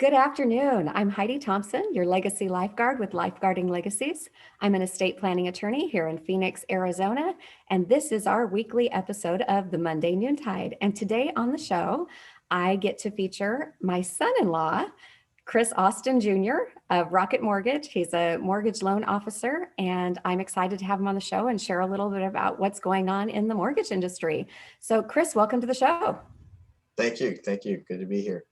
Good afternoon. I'm Heidi Thompson, your legacy lifeguard with Lifeguarding Legacies. I'm an estate planning attorney here in Phoenix, Arizona, and this is our weekly episode of the Monday Noontide. And today on the show, I get to feature my son-in-law, Chris Austin Jr. of Rocket Mortgage. He's a mortgage loan officer, and I'm excited to have him on the show and share a little bit about what's going on in the mortgage industry. So, Chris, welcome to the show. Thank you. Thank you. Good to be here.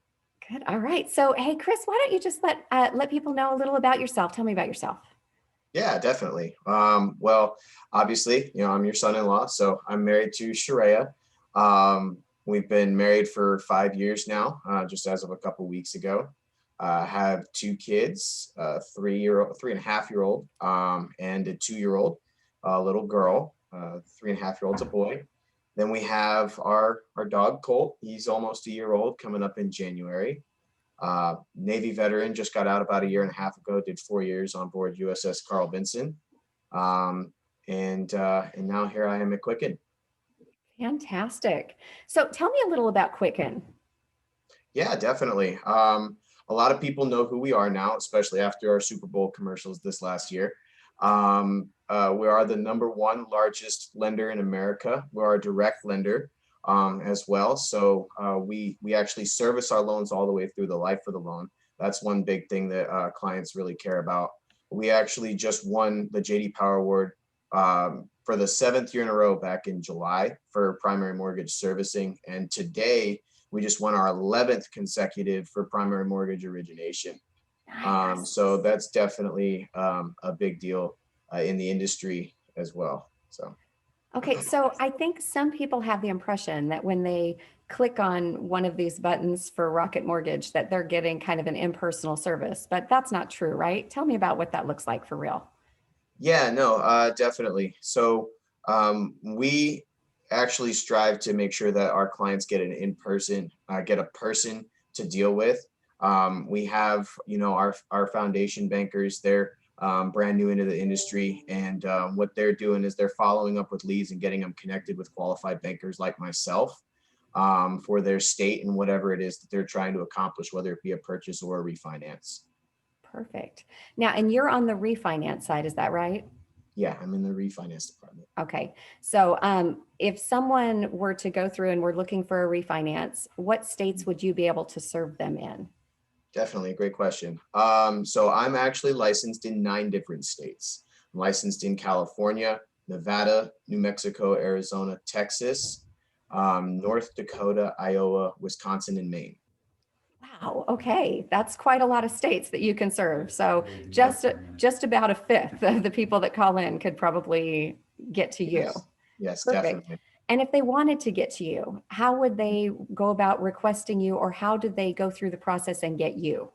Good. All right. So, hey, Chris, why don't you just let people know a little about yourself? Tell me about yourself. Yeah, definitely. Well, obviously, I'm your son-in-law, so I'm married to Sharia. We've been married for 5 years now, just as of a couple weeks ago. Have two kids, 3.5-year-old, and a 2-year-old, little girl. 3.5-year-old's a boy. Then we have our dog Colt. He's almost a year old, coming up in January. Navy veteran, just got out about a year and a half ago, did 4 years on board USS Carl Vinson. And now here I am at Quicken. Fantastic. So tell me a little about Quicken. Yeah, definitely. A lot of people know who we are now, especially after our Super Bowl commercials this last year. We are the #1 largest lender in America. We're a direct lender as well. So we actually service our loans all the way through the life of the loan. That's one big thing that clients really care about. We actually just won the J.D. Power Award for the 7th year in a row back in July for primary mortgage servicing. And today we just won our 11th consecutive for primary mortgage origination. Nice. So that's definitely a big deal in the industry as well. So. Okay, so I think some people have the impression that when they click on one of these buttons for Rocket Mortgage, that they're getting kind of an impersonal service, but that's not true, right? Tell me about what that looks like for real. Yeah, no, definitely. So we actually strive to make sure that our clients get an in-person, get a person to deal with. We have, our foundation bankers. They're brand new into the industry, and what they're doing is they're following up with leads and getting them connected with qualified bankers like myself for their state and whatever it is that they're trying to accomplish, whether it be a purchase or a refinance. Perfect. Now, and you're on the refinance side, is that right? Yeah, I'm in the refinance department. Okay. So if someone were to go through and we're looking for a refinance, what states would you be able to serve them in? Definitely a great question. So I'm actually licensed in 9 different states. I'm licensed in California, Nevada, New Mexico, Arizona, Texas, North Dakota, Iowa, Wisconsin, and Maine. Wow. Okay. That's quite a lot of states that you can serve. So just about a fifth of the people that call in could probably get to you. Yes, Perfect. definitely. And if they wanted to get to you, how would they go about requesting you, or how did they go through the process and get you?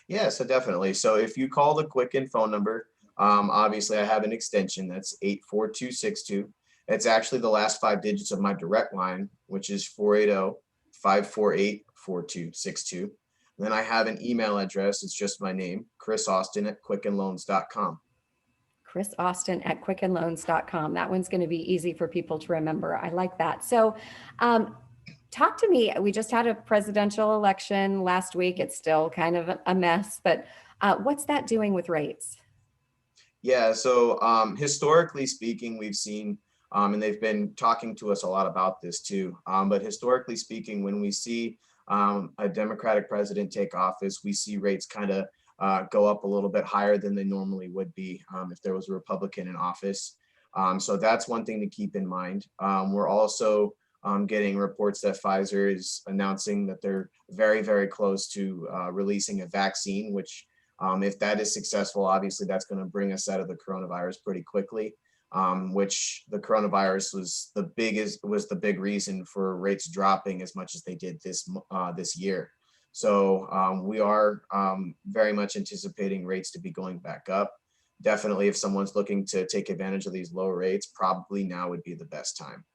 Yeah, so definitely. So if you call the Quicken phone number, obviously I have an extension that's 84262. It's actually the last 5 digits of my direct line, which is 480-548-4262. Then I have an email address. It's just my name, Chris Austin at quickenloans.com. Chris Austin at quickenloans.com. That one's going to be easy for people to remember. I like that. So, talk to me. We just had a presidential election last week. It's still kind of a mess, but what's that doing with rates? Yeah, so historically speaking, we've seen, and they've been talking to us a lot about this too, but historically speaking, when we see a Democratic president take office, we see rates kind of go up a little bit higher than they normally would be if there was a Republican in office. So that's one thing to keep in mind. We're also getting reports that Pfizer is announcing that they're very, very close to releasing a vaccine, which if that is successful, obviously that's going to bring us out of the coronavirus pretty quickly, which the coronavirus was the big reason for rates dropping as much as they did this year. So we are very much anticipating rates to be going back up. Definitely, if someone's looking to take advantage of these low rates, probably now would be the best time.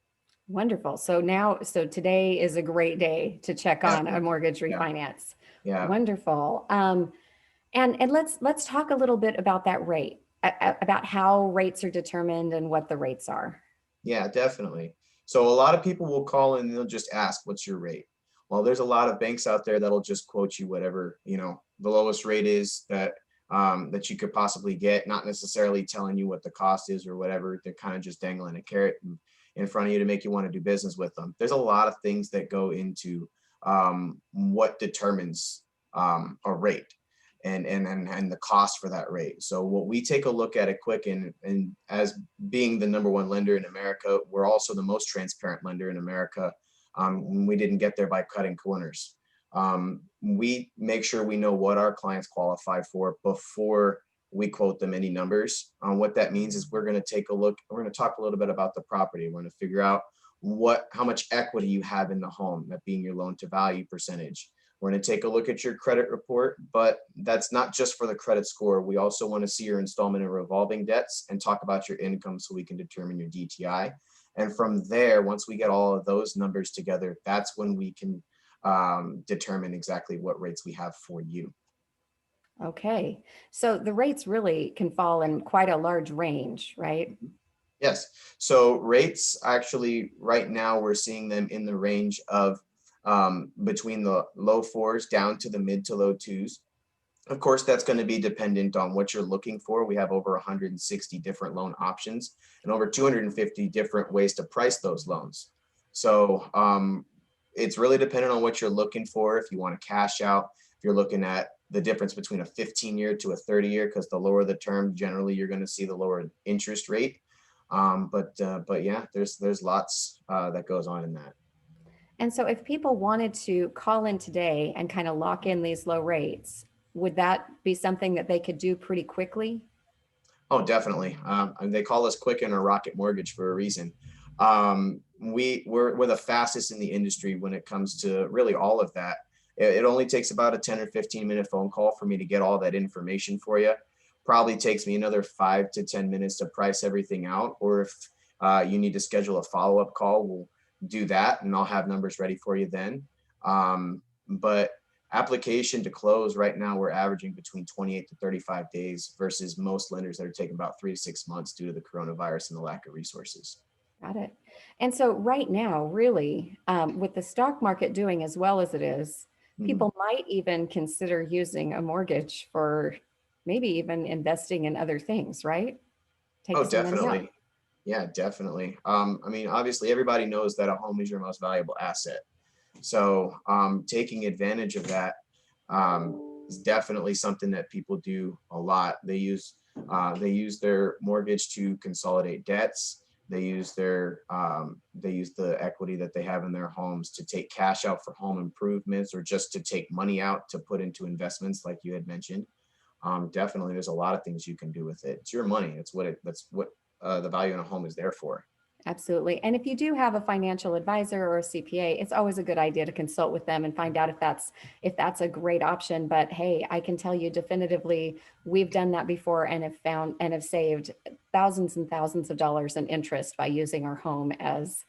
Wonderful. So today is a great day to check on a Definitely. mortgage Yeah. refinance. Yeah. Wonderful. And let's talk a little bit about that rate, about how rates are determined and what the rates are. Yeah, definitely. So a lot of people will call in and they'll just ask, what's your rate? Well, there's a lot of banks out there that'll just quote you whatever, the lowest rate is that you could possibly get, not necessarily telling you what the cost is or whatever. They're kind of just dangling a carrot in front of you to make you want to do business with them. There's a lot of things that go into what determines a rate and the cost for that rate. So what we take a look at Quicken, and as being the number one lender in America, we're also the most transparent lender in America. We didn't get there by cutting corners. We make sure we know what our clients qualify for before we quote them any numbers. What that means is we're going to take a look, we're going to talk a little bit about the property. We're going to figure out how much equity you have in the home, that being your loan to value percentage. We're going to take a look at your credit report, but that's not just for the credit score. We also want to see your installment and revolving debts and talk about your income so we can determine your DTI. And from there, once we get all of those numbers together, that's when we can determine exactly what rates we have for you. Okay. So the rates really can fall in quite a large range, right? Yes. So rates actually right now we're seeing them in the range of between the low fours down to the mid to low twos. Of course, that's going to be dependent on what you're looking for. We have over 160 different loan options and over 250 different ways to price those loans. So it's really dependent on what you're looking for. If you want to cash out, if you're looking at the difference between a 15-year to a 30-year, because the lower the term, generally you're going to see the lower interest rate. But yeah, there's lots that goes on in that. And so if people wanted to call in today and kind of lock in these low rates, would that be something that they could do pretty quickly? Oh, definitely. And they call us Quicken or Rocket Mortgage for a reason. We're the fastest in the industry when it comes to really all of that. It only takes about a 10 or 15-minute phone call for me to get all that information for you. Probably takes me another 5 to 10 minutes to price everything out. Or if you need to schedule a follow-up call, we'll do that and I'll have numbers ready for you then. But application to close right now, we're averaging between 28 to 35 days versus most lenders that are taking about 3 to 6 months due to the coronavirus and the lack of resources. Got it. And so right now, really, with the stock market doing as well as it is, Mhm. people might even consider using a mortgage for maybe even investing in other things, right? Take Oh, some money out. definitely. Yeah, definitely. I mean, obviously, everybody knows that a home is your most valuable asset. So taking advantage of that is definitely something that people do a lot. They use their mortgage to consolidate debts. They use the equity that they have in their homes to take cash out for home improvements or just to take money out to put into investments, like you had mentioned. Definitely, there's a lot of things you can do with it. It's your money. That's what the value in a home is there for. Absolutely. And if you do have a financial advisor or a CPA, it's always a good idea to consult with them and find out if that's a great option. But hey, I can tell you definitively, we've done that before and have found and have saved thousands and thousands of dollars in interest by using our home as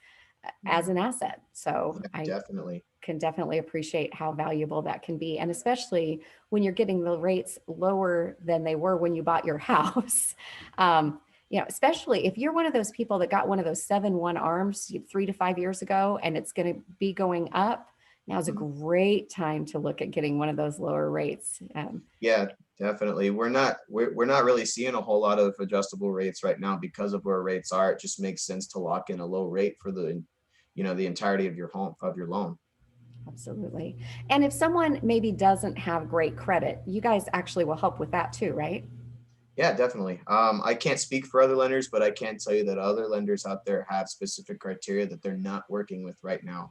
an asset. So Yeah, I definitely. can definitely appreciate how valuable that can be. And especially when you're getting the rates lower than they were when you bought your house. Especially if you're one of those people that got one of those 7-1 arms 3 to 5 years ago, and it's going to be going up. Now's a Mhm. great time to look at getting one of those lower rates. Yeah, definitely. We're not really seeing a whole lot of adjustable rates right now because of where rates are. It just makes sense to lock in a low rate for the entirety of your loan. Absolutely. And if someone maybe doesn't have great credit, you guys actually will help with that too, right? Yeah, definitely. I can't speak for other lenders, but I can tell you that other lenders out there have specific criteria that they're not working with right now.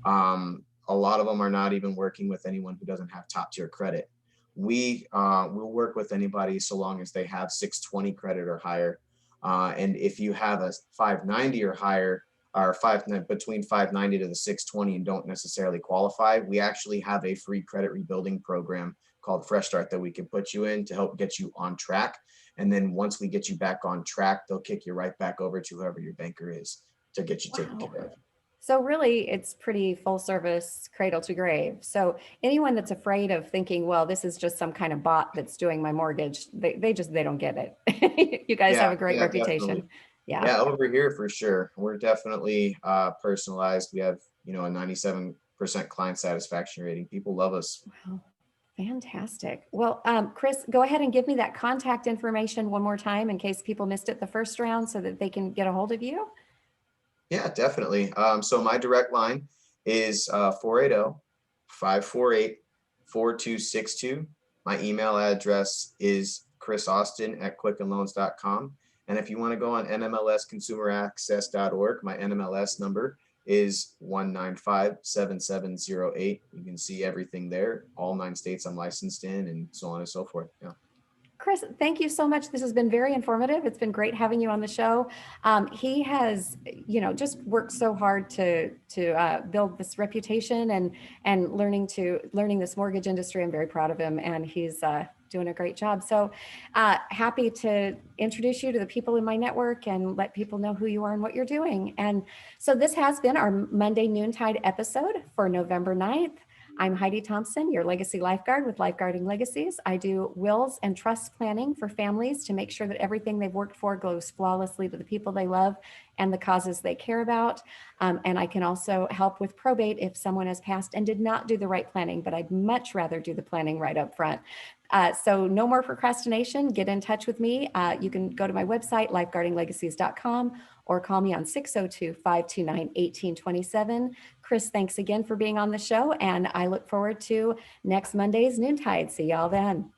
A lot of them are not even working with anyone who doesn't have top tier credit. We will work with anybody so long as they have 620 credit or higher. And if you have a 590 or higher, or between 590 to the 620 and don't necessarily qualify, we actually have a free credit rebuilding program called Fresh Start that we can put you in to help get you on track. And then once we get you back on track, they'll kick you right back over to whoever your banker is to get you taken Wow. care of. So really, it's pretty full service cradle to grave. So anyone that's afraid of thinking, well, this is just some kind of bot that's doing my mortgage, they don't get it. You guys have Yeah, a great yeah, definitely. reputation. Yeah. Yeah, over here for sure. We're definitely personalized. We have, a 97 client satisfaction rating. People love us. Wow. Fantastic. Well, Chris, go ahead and give me that contact information one more time in case people missed it the first round so that they can get a hold of you. Yeah, definitely. So my direct line is 480-548-4262. My email address is chrisaustin@quickenloans.com. And if you want to go on nmlsconsumeraccess.org, my NMLS number is 1957708. You can see everything there, all 9 states I'm licensed in, and so on and so forth. Yeah. Chris, thank you so much. This has been very informative. It's been great having you on the show. He has, just worked so hard to build this reputation and learning this mortgage industry. I'm very proud of him, and he's doing a great job. So happy to introduce you to the people in my network and let people know who you are and what you're doing. And so this has been our Monday Noontide episode for November 9th. I'm Heidi Thompson, your legacy lifeguard with Lifeguarding Legacies. I do wills and trust planning for families to make sure that everything they've worked for goes flawlessly to the people they love and the causes they care about. And I can also help with probate if someone has passed and did not do the right planning, but I'd much rather do the planning right up front. So no more procrastination. Get in touch with me. You can go to my website, lifeguardinglegacies.com, or call me on 602-529-1827. Chris, thanks again for being on the show, and I look forward to next Monday's Noontide. See y'all then.